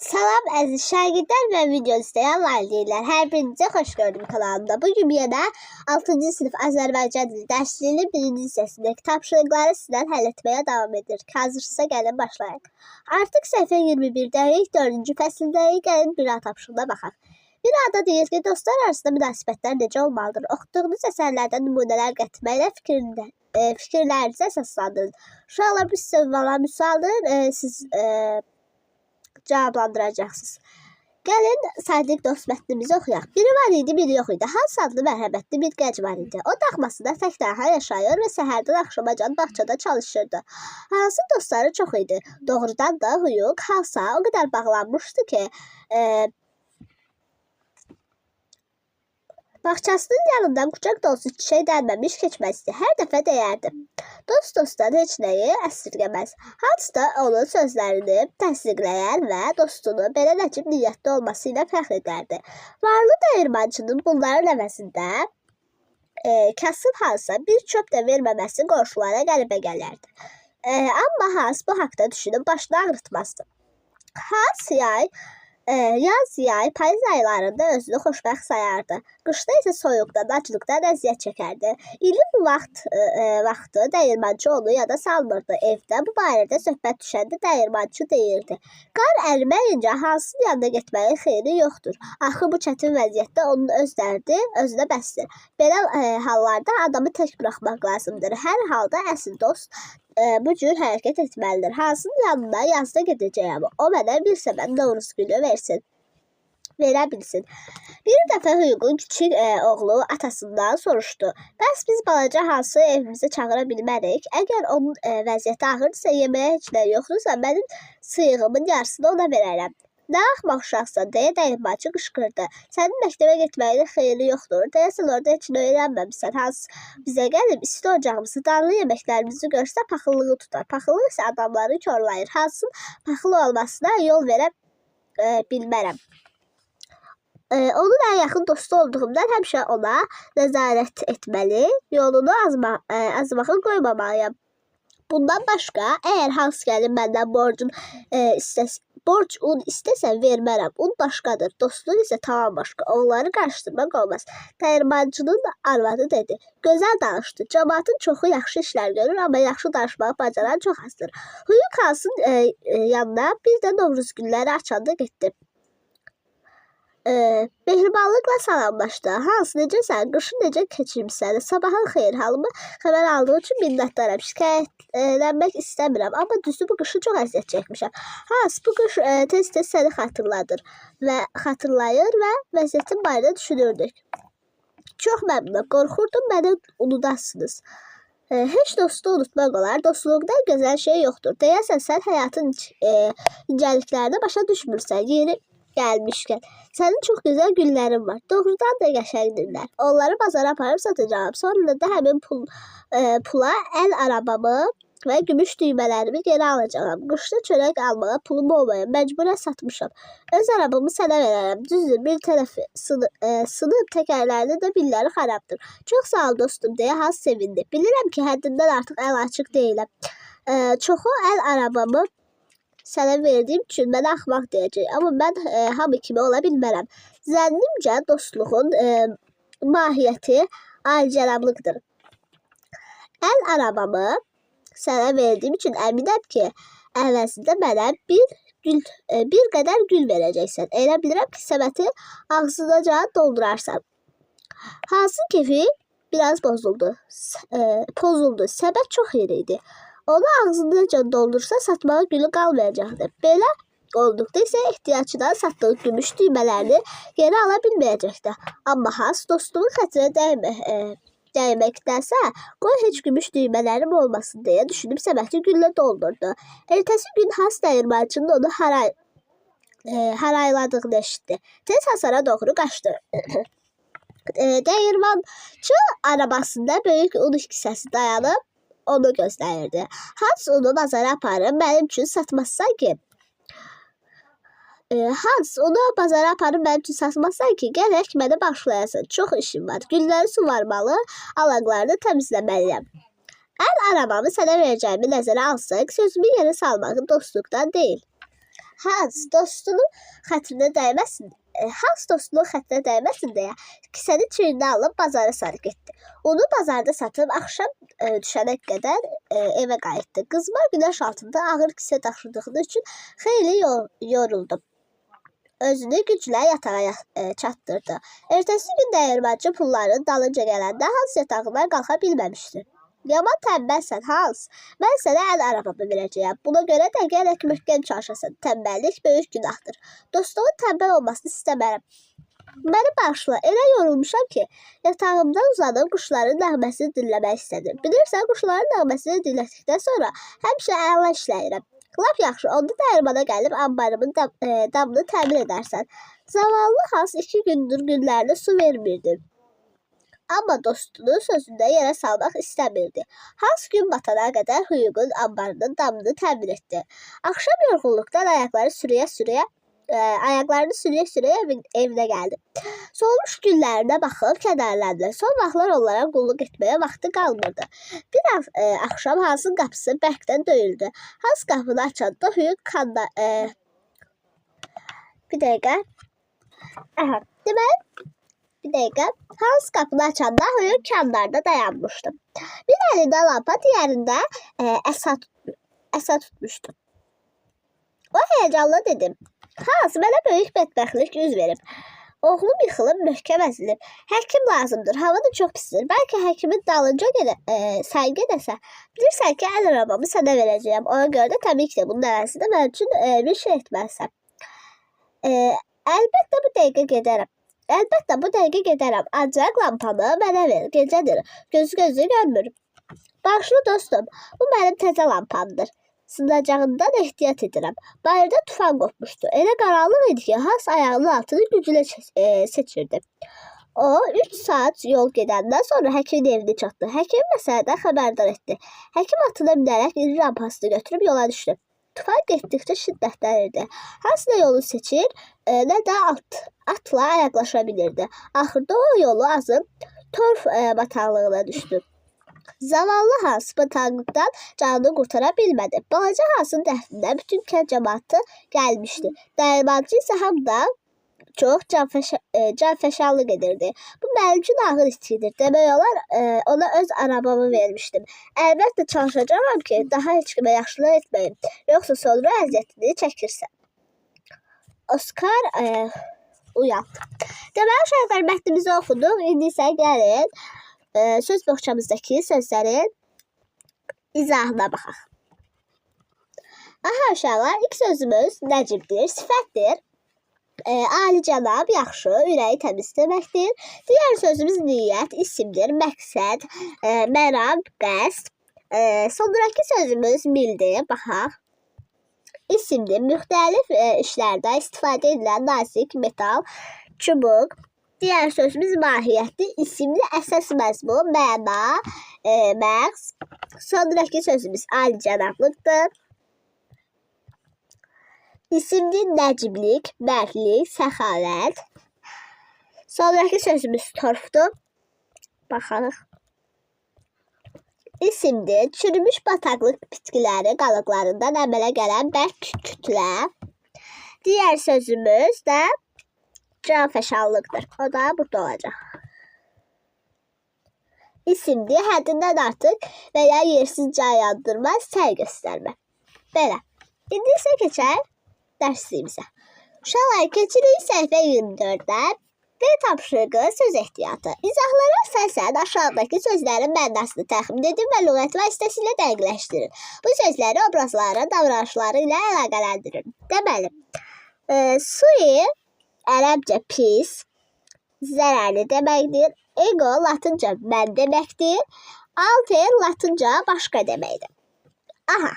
Salam əziz şagirdlər və video izləyən valideynlər. Hər birinizə xoş gördüm kanalımda. Bugün yenə 6-cı sinif Azərbaycan dili dərsliyinin 1-ci hissəsindəki tapşırıqları sizdən həll etməyə davam edirik. Hazırsa gəlin başlayaq. Artıq səhifə 21-dəyik, 4-cü fəsildəyik. Gəlin bir A tapşırığına baxaq. Bir A-da deyir ki, dostlar arasında münasibətlər necə olmalıdır? Oxuduğunuz əsərlərdən nümunələr gətirməklə fikirlərinizi əsaslandırın. Uşaqlar, bu sizə valla misaldır. Siz cavablandıracaqsınız. Gəlin sadiq dost mətnimizi oxuyaq. Biri var idi, biri yox idi. Hans adlı mərhəmətli bir gənc var idi. O daxmasında tək-tənha yaşayır və səhərdən axşamacan bağçada çalışırdı. Hansın dostları çox idi. Doğrudan da Huyuq Hansa o qədər bağlanmışdı ki, bağçasının yanından qucaq dolusu çiçək dəlməmiş keçməzdi. Hər dəfə deyərdi. Dost dostdan heç nəyi əsirgəməz. Hans da onun sözlərini təsdiqləyər və dostunu belə nəcib niyyətli olması ilə fəxr edərdi. Varlı dəyirmançının bunların əvəzində kasıb Hansa bir çöp də verməməsi qonşulara qəribə gələrdi. Amma Hans bu haqda düşünüb başını ağrıtmazdı. Hans yaz, yay, payız aylarında özünü xoşbəxt sayardı. Qışda isə soyuqdan, aclıqdan əziyyət çəkərdi. İlin bu vaxtı dəyirmançı onu yada salmırdı. Evdə bu barədə söhbət düşəndə dəyirmançı deyirdi. Qar əriməyincə Hansın yanına getməyin xeyri yoxdur. Axı bu çətin vəziyyətdə onun öz dərdi özünə bəsdir. Belə hallarda adamı tək buraxmaq lazımdır. Hər halda əsl dost bu cür hərəkət etməlidir. Hansın yanına yazda gedəcəyəm. O mənə bir səbət Novruz günü verə bilsin. Bir dəfə Huyuqun kiçik oğlu atasından soruşdu. Bəs biz balaca Hansı evimizə çağıra bilmərik? Əgər onun vəziyyəti ağırsa, yeməyə heç nə yoxdursa, mənim sıyığımın yarısını ona verərəm. Nə axmaq uşaqsan, deyə dəyirmançı qışqırdı. Sənin məktəbə getməyinin xeyri yoxdur. Deyəsən orada heç nə öyrənməmişsən. Hans bizə gəlib, isti ocağımızı, danlı yeməklərimizi görsə paxıllığı tutar. Paxıllıq isə adamları korlayır. Hansın paxılı olmasına yol verə bilmərəm. Onun ən yaxın dostu olduğumdan həmişə ona nəzarət etməli, yolunu azmağa qoymamalıyam. Bundan başqa, əgər Hans gəlib məndən borc un istəsə vermərəm. Un başqadır, dostluq isə tamam başqa. Onları qarışdırmaq olmaz. Dəyirmançının arvadı dedi. Gözəl danışdı. Cəmaatın çoxu yaxşı işlər görür, amma yaxşı danışmağı bacaran çox azdır. Huyuq Hansın yanına bir də Novruz günləri açanda getdi. Mehribanlıqla salamlaşdı. Hans, necəsən? Qışı necə keçirmişsən? Sabahın xeyir, halımı xəbər aldığım üçün minnətdaram. Şikayətlənmək istəmirəm, amma düzü bu qışı çox əziyyət çəkmişəm. Hans, bu qış tez-tez səni xatırlayır və vəziyyətin barədə düşünürdük. Çox məmnunum. Qorxurdum, məni unudasınız. Heç dostu unutmaq olar. Dostluqdan gözəl şey yoxdur. Deyəsən, sən həyatın incəliklərini başa düşmürsən. Yeri gəlmişkən. Sənin çox gözəl güllərin var. Doğrudan da qəşəngdirlər. Onları bazara aparıb satacağım. Sonra da həmin pula əl arabamı və gümüş düymələrimi geri alacağam. Qışda çörək almağa pulum olmayan. Məcburə satmışam. Öz arabamı sənə verərəm. Düzdür, bir tərəfi sınıb, təkərlərinin də billəri xarabdır. Çox sağ ol dostum, deyə Hans sevindi. Bilirəm ki, həddindən artıq əl açıq deyiləm. Çoxu əl arabamı sənə verdiyim üçün mənə axmaq deyəcək. Amma mən hamı kimi ola bilmərəm. Zənnimcə dostluğun mahiyyəti alicənablıqdır. Əl arabamı sənə verdiyim üçün əminəm ki, əvəzində mənə bir qədər gül verəcəksən. Elə bilirəm ki, səbəti ağzınacan doldurarsan. Hansın kefi biraz pozuldu. Səbət çox iri idi. Onu ağzınacan doldursa satmağa gülü qalmayacaqdır. Belə olduqda isə ehtiyacından satdığı gümüş düymələrini geri ala bilməyəcəkdir. Amma Hans dostluğun xətrinə dəyməkdənsə, qoy heç gümüş düymələrim olmasın deyə düşünüb səbəti güllə doldurdu. Ertəsi gün Hans dəyirmançının onu harayladığını eşitdi. Tez hasara doğru qaçdı. Dəyirmançı arabasında böyük un kisəsi dayanıb onu gözləyirdi. Hans onu bazara aparıb mənim üçün satmazsan ki, gərək məni başlayasın. Çox işim var. Gülləri suvarmalı, alaqlarını təmizləməliyəm. Əl arabamı sənə verəcəyimi nəzərə alsaq, sözümü yerə salmağın dostluqdan deyil. Hans dostunun xətrinə dəyməsin. Hans dostunun xətrinə dəyməsin deyə kisəni çiyninə alıb bazara sarı getdi. Onu bazarda satıb axşam düşənə qədər evə qayıtdı. Qızmar günəş altında ağır kisə daşıdığı üçün xeyli yoruldu. Özünü güclə yatağa çatdırdı. Ertəsi gün dəyirmançı pulların dalınca gələndə Hans yatağından qalxa bilməmişdi. Yaman tənbəlsən Hans, mən sənə əl arabamı verəcəyəm. Buna görə də gərək möhkəm çalışasan. Tənbəllik böyük günahdır. Dostumun tənbəl olmasını istəmərəm. Məni bağışla, elə yorulmuşam ki, yatağımda uzanıb quşların nəğməsini dinləmək istədim. Bilirsən, quşların nəğməsini dinlədikdən sonra həmişə əla işləyirəm. Lap yaxşı, onda dəyirmana gəlib ambarımın damını təmin edərsən. Zavallı Hans 2 gündür günlərinə su vermirdi. Amma dostunun sözündə yerə salmaq istəmirdi. Hans gün batana qədər Huyuqun ambarının damını təmir etdi. Axşam yorğunluqdan ayaqlarını sürüyə-sürüyə evinə gəldi. Solmuş günlərinə baxıb kədərləndi. Son vaxtlar onlara qulluq etməyə vaxtı qalmırdı. Bir axşam Hansın qapısı bərkdən döyüldü. Hans qapını açanda Huyuq Bir dəqiqə. Hans qapını açanda Huyuq kandarda dayanmışdı. Bir əlində lampa, digərində əsa tutmuşdu. O heyecanla dedim. Hans, mənə böyük bədbəxtlik üz verib. Oğlum yıxılıb, möhkəm əzilib. Həkim lazımdır, hava da çox pisdir. Bəlkə həkimin dalınca sən gedəsə. Bilirsən ki, əl arabamı sənə verəcəyəm. Ona görə də təbii ki, bunun əvəzində mən üçün bir şey etməlisən. Əlbəttə bu dəqiqə gedərəm. Ancaq lampanı mənə ver. Gecədir. Gözü görmür. Bağışlı dostum, bu mənim təzə lampamdır. Sınacağından ehtiyat edirəm. Bayırda tufan qopmuşdu. Elə qaranlıq idi ki, Hans ayağının altını güclə seçirdi. O 3 saat yol gedəndən sonra həkimin evinə çatdı. Həkim məsələdən xəbərdar etdi. Həkim atına minərək iri rampasını götürüb yola düşdü. Tufan getdikcə şiddətlənirdi. Hans nə yolu seçir, nə də atla ayaqlaşa bilirdi. Axırda o yolu azıb torf bataqlığına düşdü. Zavallı Hans bataqlıqdan canını qurtara bilmədi. Balaca Hansın dəfninə bütün kənd cəmaatı gəlmişdi. Dəyirmançı isə hamıdan çox canfəşanlıq edirdi. Bu mənim üçün ağır işçidir. Demək olar ona öz arabamı vermişdim. Əlbəttə çalışacağam ki, daha heç kimə yaxşılıq etməyim. Yoxsa sonra əziyyətini çəkirsən. Oskar uyandı. Deməli, uşaqlar mətnimizi oxuduq. İndi isə gəlin söz boğçamızdakı sözlərin izahına baxaq. Aha uşaqlar, ilk sözümüz nəcibdir, sifətdir. Alicənab, yaxşı, ürəyi təmiz deməkdir. Digər sözümüz niyyət, isimdir, məqsəd, məram, qəsd. Sonraki sözümüz mildir, baxaq. İsimdir, müxtəlif işlərdə istifadə edilən nazik, metal, çubuq. Digər sözümüz mahiyyətdir, isimli əsas məzmun, məna, məqs. Sonraki sözümüz alicənablıqdır. İsimli nəciblik, mərdlik, səxavət. Sonraki sözümüz torfdur. Baxarıq. İsimdir, çürümüş bataqlıq bitkiləri qalıqlarından əmələ gələn bərk kütlə. Digər sözümüz də canfəşanlıqdır. O da burada olacaq. İsimdir, həddindən artıq və ya yersiz can yandırma, səy göstərmə. Belə. İndi isə keçək dərsliyimizə. Uşaqlar, keçirik səhifə 24-də B tapşırığı söz ehtiyatı. İzahlara əsasən aşağıdakı sözlərin mənasını təxmin edin və lüğət vasitəsilə dəqiqləşdirin. Bu sözləri obrazların davranışları ilə əlaqələndirin. Deməli, sui ərəbcə pis, zərərli deməkdir. Ego latınca mən deməkdir. Alter latınca başqa deməkdir. Aha.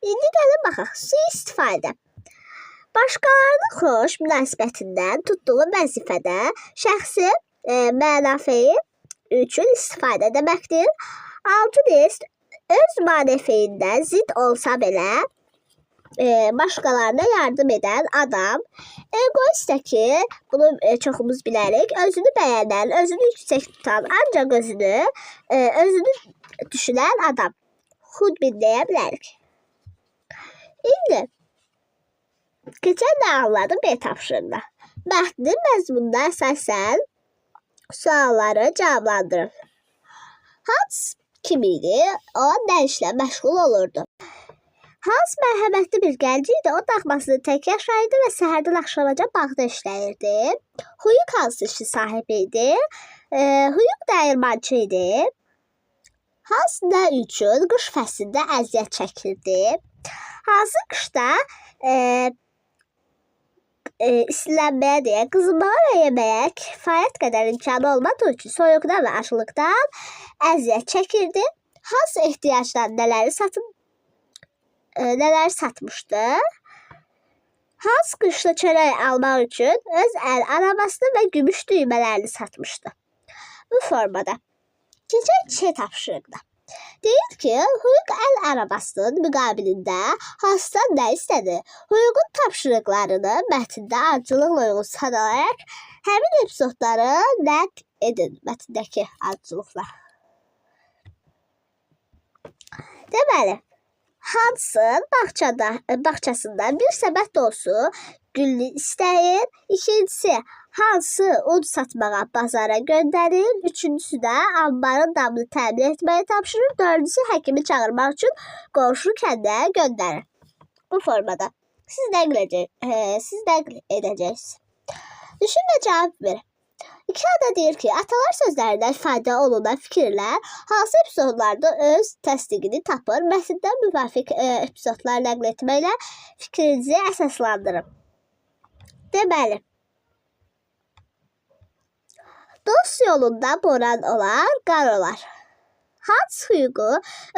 İndi gəlin baxaq, sui-istifadə. Başqalarının xoş münasibətindən tutduğu vəzifədə şəxsi mənafeyi üçün istifadə deməkdir. Altın ist öz mənafeyindən zidd olsa belə başqalarına yardım edən adam. Egoist ki, bunu çoxumuz bilərik, özünü bəyənən, özünü yüksək tutan, ancaq özünü düşünən adam. Xudbin deyə bilərik. İndi Keçən də anladım B tapşırığında. Mətnin məzmununa əsasən sualları cavablandırın. Hans kim idi? O nə işlə məşğul olurdu? Hans mərhəmətli bir gənc idi. O daxmasını tək yaşayırdı və səhərdən axşamacan bağda işləyirdi. Huyuk hansı işin sahibi idi? Huyuk dəyirmançı idi. Hans nə üçün qış fəslində əziyyət çəkirdi? Hansı qışda istilənməyə deyə qızınmağa və yeməyə kifayət qədər imkanı olmadığı üçün soyuqdan və acılıqdan əziyyət çəkirdi. Hansı ehtiyacdan nələri satmışdı? Hans qışda çörək almaq üçün öz əl arabasını və gümüş düymələrini satmışdı. Bu formada. Keçək Ç tapşırığına. Deyir ki, Huyuk əl arabasının müqabilində Hansdan nə istədi? Huyuk'un tapşırıqlarını mətndə ardıcılıqla uyğun sanalaraq həmin epizodları nəql edin. Mətndəki ardıcılıqlar. Deməli, Hansın bağçasında bir səbət dolusu güllü istəyir. İkincisi, Hansı un satmağa bazara göndərir. Üçüncüsü də ambarın damını təmin etməyi tapşırır. Dördüncüsü həkimi çağırmaq üçün qonşu kəndə göndərir. Bu formada. Siz nəql edəcəksiniz. Düşün və cavab verin. İki ada deyir ki, atalar sözlərindən ifadə olunan fikirlər hansı epizodlarda öz təsdiqini tapır. Mətndən müvafiq epizodlar nəql etməklə fikrinizi əsaslandırın. Deməli, dost yolunda boran olar, qar olar. Hans Huyuk'u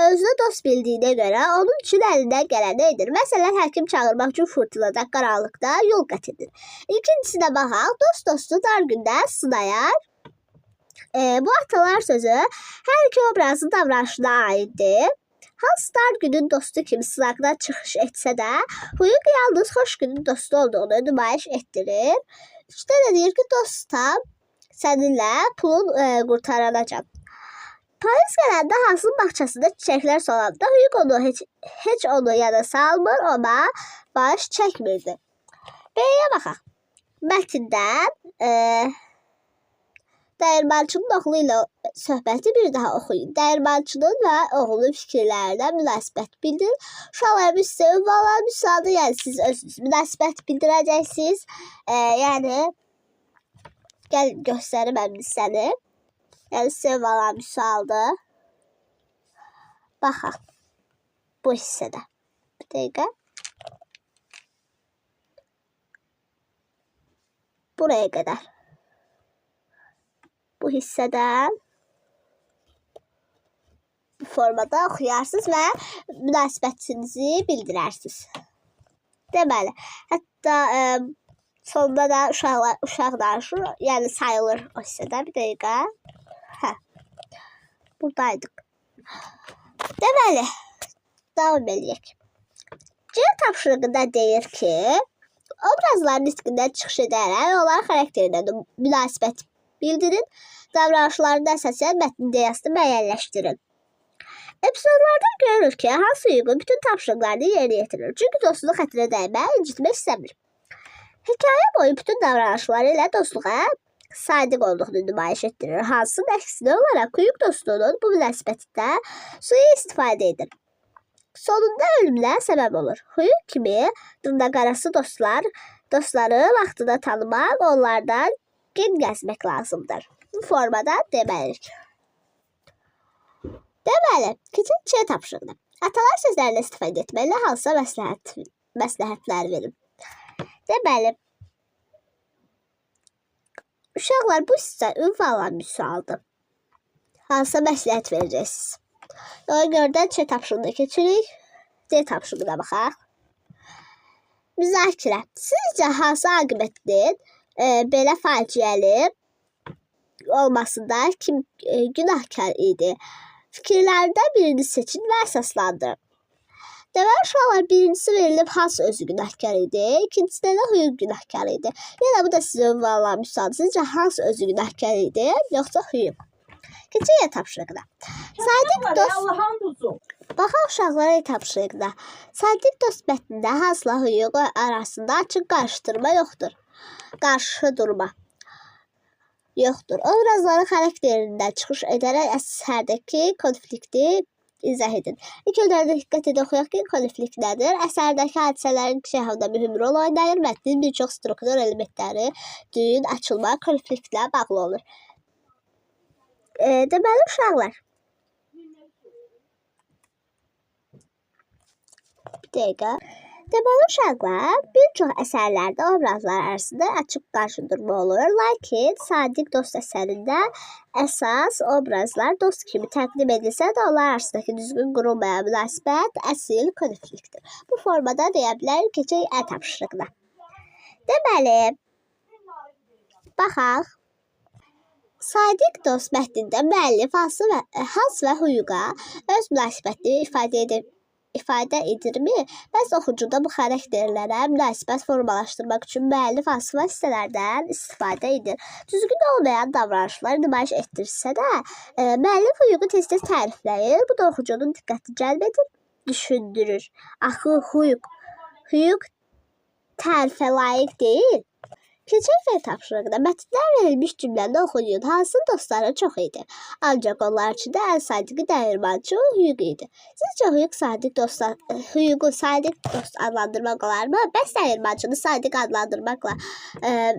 özünü dost bildiyinə görə onun üçün əlindən gələni edir. Məsələn, həkim çağırmaq üçün fırtınada, qaranlıqda yol qət edir. İkincisinə baxaq, dostu dar gündə sınayar. Bu atalar sözü hər iki obrazın davranışına aiddir. Hans dar günün dostu kimi sınaqdan çıxış etsə də, Huyuk yalnız xoş günün dostu olduğunu nümayiş etdirir. Üçdə də deyir ki, dostum, səninlə pulun qurtaranacaq. Payız gələndə Hansın bağçasında çiçəklər solanda Huyuk onu heç onu yana salmır, ona baş çəkmirdi. B'yə baxaq. Mətndən dəyirmançının oğlu ilə söhbəti bir daha oxuyun. Dəyirmançının və oğlunun fikirlərinə münasibət bildirin. Uşaqlar sizə ünvanlar müsaade, yəni siz özünüz münasibət bildirəcəksiniz. Yəni gəl göstərim əmin səni. Yəni sizə ünvanlar müsaade. Baxaq. Bu hissədə. Bir dəqiqə. Buraya qədər. Bu hissədən bu formada oxuyarsınız və münasibətinizi bildirərsiniz. Deməli, hətta sonunda da uşaq danışır, yəni sayılır o hissədə. Bir dəqiqə. Buradaydıq. Deməli, davam edək. C tapşırığında deyir ki, obrazların nitqindən çıxış edərək onların xarakterinə münasibət bildirin, davranışlarında əsasən mətnin ideyasını müəyyənləşdirin. Epizodlarda görülür ki, Hans Huyuk'un bütün tapşırıqlarını yerinə yetirir. Çünki dostluğun xətrinə dəymək, incitmək istəmir. Hekayə boyu bütün davranışları ilə dostluğa sadiq olduğunu nümayiş etdirir. Hansın əksinə olaraq Huyuk dostluğunun bu münasibətində suya istifadə edir. Sonunda ölümlə səbəb olur. Huyuk kimi dırnaqarası dostları vaxtında tanımaq, onlardan gen gəzmək lazımdır. Bu formada deməliyik. Deməli, keçək Ç tapşırığına. Atalar sözlərini istifadə etməklə hansısa məsləhətlər verin. Deməli, uşaqlar bu sizə ünvanlan bir sualdır. Hansısa məsləhət verəcəksiniz. Ona görə də Ç tapşırığına keçirik. D tapşırığına baxaq. Müzakirə. Sizcə hansı aqibətinin belə faciəli olmasında kim günahkar idi? Fikirlərdən birini seçin və əsaslandırın. Deməli, uşaqlar birincisi verilib Hans özü günahkar idi, ikincisi də Huyuk günahkar idi. Yəni bu da sizə ünvanlanmış sualdır. Sizcə Hans özü günahkar idi, yoxsa Huyuk? Keçək tapşırığına. Sadiq dost. Baxaq uşaqlara tapşırıqda. Sadiq dost mətnində hansla hüquq arasında açıq qarşıdurma yoxdur. Qarşıdurma yoxdur. Obrazların xarakterindən çıxış edərək əsərdəki konflikti izah edin. İlk öncədə diqqət edin, oxuyaq ki, konflikt nədir? Əsərdəki hadisələrin şəhərdə mühüm rol oynayır. Mətnin bir çox struktur elementləri düyün, açılma, konfliktlə bağlı olur. Deməli, uşaqlar. Bir dəqiqə. Deməli, uşaqlar, bir çox əsərlərdə obrazlar arasında açıq qarşıdurma olur. Lakin Sadiq dost əsərində əsas obrazlar dost kimi təqdim edilsə də onlar arasındakı düzgün qurulmayan münasibət əsl konfliktdir. Bu formada deyə bilərik, keçək tapşırıqda. Deməli, baxaq. Sadiq dost mətnində müəllif hals və hüquqa öz münasibətini ifadə edirmi? Bəs oxucuda bu xarakterlərə münasibət formalaşdırmaq üçün müəllif hansı vasitələrdən istifadə edir? Düzgün olmayan davranışlar nümayiş etdirsə də, müəllif hüququ tez-tez tərifləyir. Bu da oxucunun diqqətini cəlb edir, düşündürür. Axı hüquq tərifə layiq deyil. Keçək və tapşırıqda mətndə verilmiş cümləni oxuyun. Hansı dostları çox idi? Ancaq onlar üçün də ən sadiqi dəyirmançı hüquq idi. Sizcə hüququ sadiq dost adlandırmaq olarmı? Bəs dəyirmançını sadiq adlandırmaqla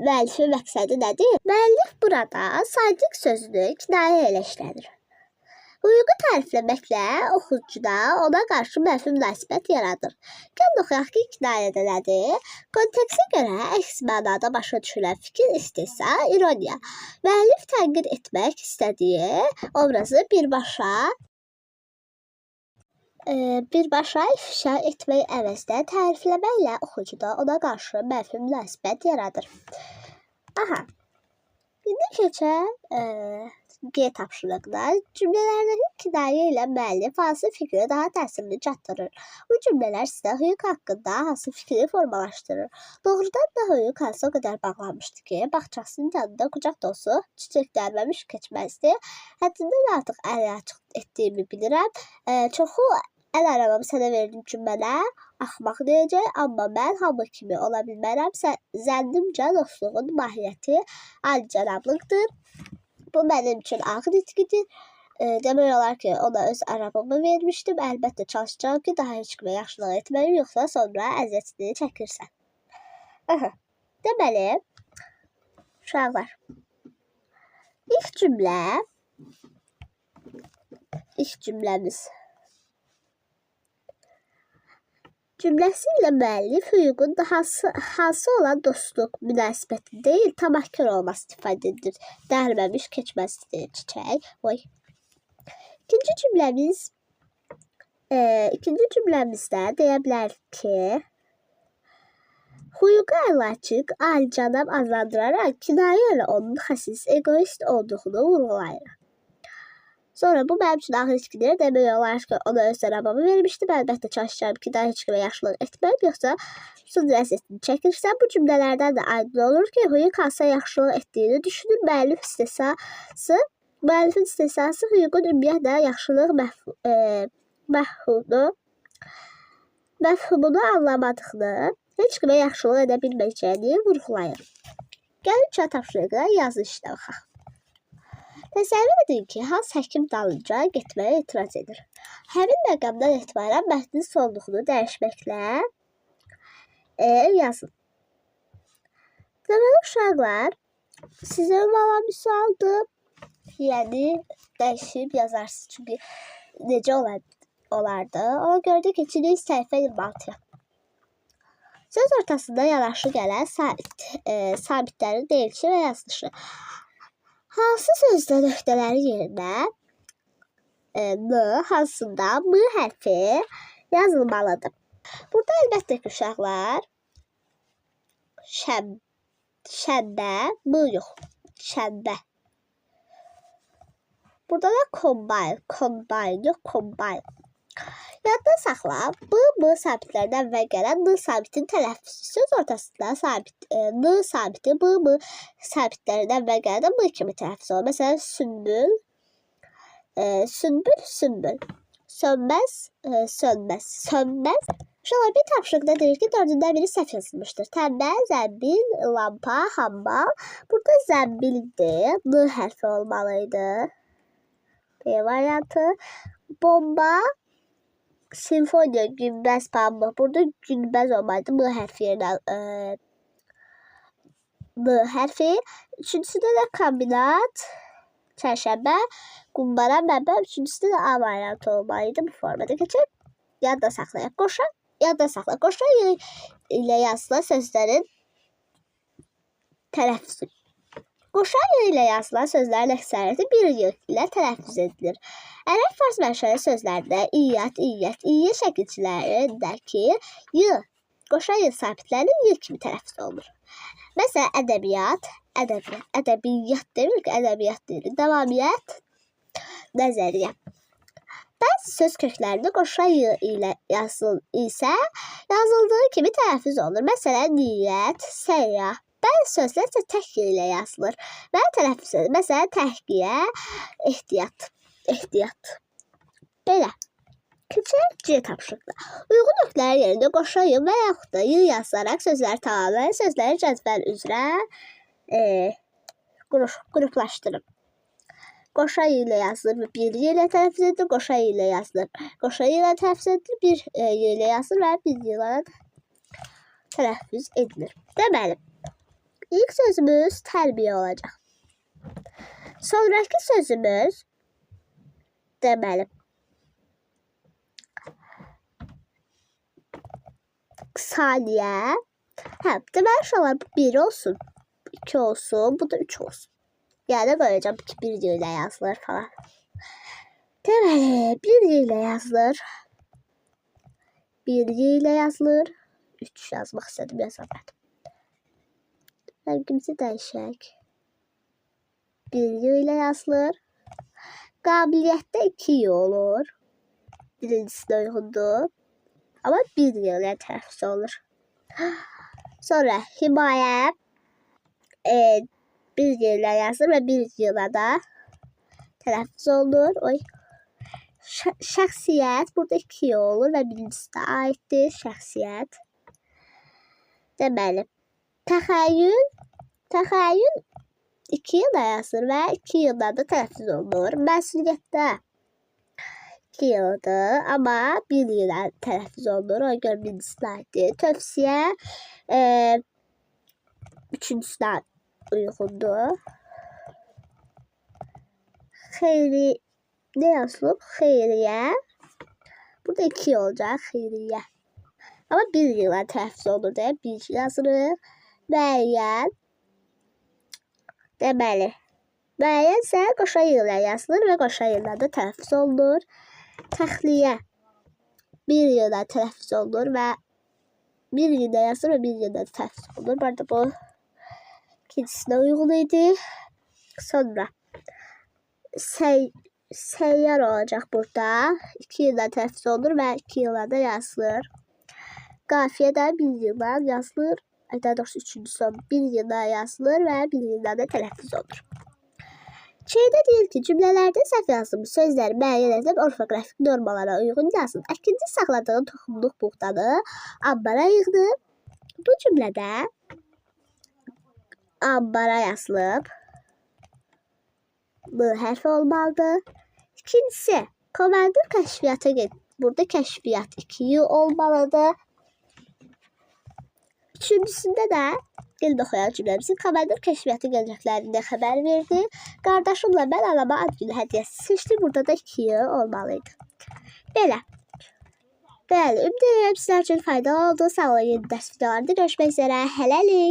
müəllifin məqsədi nədir? Müəllif burada sadiq sözünü kinayə ilə işlədir. Hüququ tərifləməklə oxucuda ona qarşı mənfi münasibət yaradır. Gəlin oxuyaq ki, kinayədə nədir? Kontekstə görə əks mənada başa düşülən fikir, istehza, ironiya. Müəllif tənqid etmək istədiyi obrazı birbaşa ifşa etmək əvəzinə tərifləməklə oxucuda ona qarşı mənfi münasibət yaradır. Aha. İndi keçək G tapşırıqda cümlələrdəki kinayə ilə müəllif hansı fikri daha təsirli çatdırır? Bu cümlələr sizə hüquq haqqında hansı fikri formalaşdırır? Doğrudan da hüquq hansı o qədər bağlanmışdı ki, bağçasının yanında qucaq dolusu çiçəklərməmiş keçməzdi. Həddindən artıq əli açıq etdiyimi bilirəm. Çoxu əl arabamı sənə verdim cümlələ axmaq deyəcək, amma mən hamı kimi ola bilmərəm. Zənnimcə dostluğun mahiyyəti alicənablıqdır. Bu mənim üçün ağır itkidir. Demək olar ki, ona öz arabamı vermişdim. Əlbəttə çalışacağım ki, daha heç kimə yaxşılıq etməyim, yoxsa sonra əziyyətini çəkirsən. Deməli, uşaqlar, ilk cümləmiz. Cümləsi ilə müəllif hüququn hansı olan dostluq münasibəti deyil, tamahkar olması ifadə edir. Dərməmiş keçməzdi çiçək. İkinci cümləmizdə deyə bilərik ki, hüququ əlaçıq, alicənab adlandıraraq kinayə ilə onun xəsis, egoist olduğunu vurğulayır. Sonra bu mənim üçün ağır itkidir. Demək olar ki, ona öz arabamı vermişdim. Əlbəttə çalışacağım ki, daha heç kimə yaxşılıq etməyim, yoxsa sonra əziyyətini çəkirsən. Bu cümlələrdən də aydın olur ki, hüquq hansı yaxşılıq etdiyini düşünür. Müəllifin istehsası hüququn ümumiyyətlə yaxşılıq məfhumunu anlamadığını, heç kimə yaxşılıq edə bilməyəcəyini vurğulayır. Gəlin tapşırıqda yazı işlə baxaq. Təsəvvür edin ki, Hans həkim dalınca getməyə etiraz edir. Həmin məqamdan etibarən mətnin sonluğunu dəyişməklə yazın. Deməli, uşaqlar, sizə ünvanlanan bir sualdır. Yəni, dəyişib yazarsınız. Çünki necə olardı? Ona görə də keçirik səhifə 26-ya. Söz ortasında yanaşı gələn sabitlərin deyilişi və yazılışı. Hansı sözdə nöqtələrin yerinə hansında M hərfi yazılmalıdır? Burada əlbəttə ki, uşaqlar şənbə, M yox, şənbə. Burada da combine yox, combine. Yadda saxla, M sabitlərdən və gələn N sabitin tələffüzü. Söz ortasında N sabiti M sabitlərindən və gələn M kimi tələffüz olur. Məsələn, sümbül, sümbül. sönməz. Uşaqlar, bir tapşırıqda deyir ki, 4-dən biri səhv yazılmışdır. Tənbəl, zəmbil, lampa, hambal. Burada zəmbildir. N hərfi olmalıydı. B variantı. Bomba, simfoniya, günbəz, pambıq. Burada günbəz olmalıydı. M hərfi yerinə M hərfi. Üçüncüsüdə də kombinat, çərşənbə, qumbara, məmbə. Üçüncüsüdə də A variantı olmalıydı. Bu formada keçir. Yadda saxlayaq. Qoşa ilə yazılan sözlərin tələffüzü. Qoşa ilə yazılan sözlərin əksəriyyəti bir y ilə tələffüz edilir. Ərəb fars mənşəli sözlərdə iyyət, iyyə şəkilçilərindəki y, qoşa y sabitləri y kimi tələffüz olunur. Məsələn, ədəbiyyat demir ki, ədəbiyyat deyilir. Davamiyyət, nəzəriyyə. Bəzi söz köklərində qoşa y ilə yazıldığı kimi tələffüz olunur. Məsələn, niyyət, səyyah. Bəzi sözlər isə tək y ilə yazılır və tələffüz edilir. Məsələn, təhqiyə, ehtiyat. Belə. Keçək C tapşırıqda. Uyğun nöqtələrin yerində qoşa y və yaxud da y yazılaraq sözləri tamamlayın. Sözləri cədvəl üzrə qruplaşdırın. Qoşa y ilə yazılır və bir y ilə tələffüz edilir. Qoşa y ilə yazılır. Qoşa y ilə tələffüz edilir. Bir y ilə yazılır və bir y ilə tələffüz edilir. Deməli, ilk sözümüz tərbiyə olacaq. Sonraki sözümüz deməli saniyə. Deməli uşaqlar, bu 1 olsun, 2 olsun, bu da 3 olsun. Yəni qoyacağım ki, bir y ilə yazılır falan. Deməli, bir y ilə yazılır. Bir y ilə yazılır. 3 yazmaq istədim, yazamadım. Rəngimizi dəyişək. Bir y ilə yazılır. Qabiliyyətdə 2 y olur. Birincisine uyğundur. Ama bir y ilə tələffüz olur. Sonra himayə bir y ilə yazılır və bir y ilə da tələffüz olunur. Şəxsiyyət burada 2 y olur və birincisi də aiddir. Şəxsiyyət. Deməli, təxəyyül 2 y ilə yazılır və 2 y ilə da tələffüz olunur. Məsuliyyətdə 2 yıldır ama 1 yıla tələffüz olunur. Ona görə birincisi aiddir. Tövsiyə üçüncüsünə uyğundur. Xeyri ne yazılıb? Xeyriyə. Burada 2 olacaq. Xeyriyə. Ama 1 yıla tələffüz olur deyə 1 yazılır. Müəyyən. Deməli, müəyyən isə qoşa y ilə yazılır və qoşa y ilə də tələffüz olunur. Təxliyə 1 y ilə tələffüz olunur və 1 y ilə yazılır və 1 y ilə də tələffüz olunur. Bu arada bu ikincisinə uyğun idi. Sonra səyyar olacaq burada. 2 y ilə tələffüz olunur və 2 y ilə də yazılır. Qafiyə də 1 y ilə yazılır. Daha doğrusu üçüncüsü 1 y ilə yazılır və 1 y ilə də tələffüz olunur. Şeydə deyir ki, cümlələrdə səhv yazılmış sözləri müəyyən edib orfoqrafik normalara uyğun yazın. Əkinci saxladığın toxumluq buğdanı ambara yığdı. Bu cümlədə ambara yazılıb. B hərfi olmalıdır. İkincisi, komandir kəşfiyyata get. Burada kəşfiyyat 2 y olmalıdır. Üçüncüsündə də gelin oxuyaq cümləmizi. Komandir kəşfiyyatı gələcəklərində xəbər verdi. Qardaşımla mən anama ad günü hədiyyəsi seçdim. Burada da 2 y olmalıydı. Belə. Bəli, ümid edirəm sizlər üçün faydalı oldu. Sağ olun, yeni dərs videolarında görüşmək üzrə. Hələlik.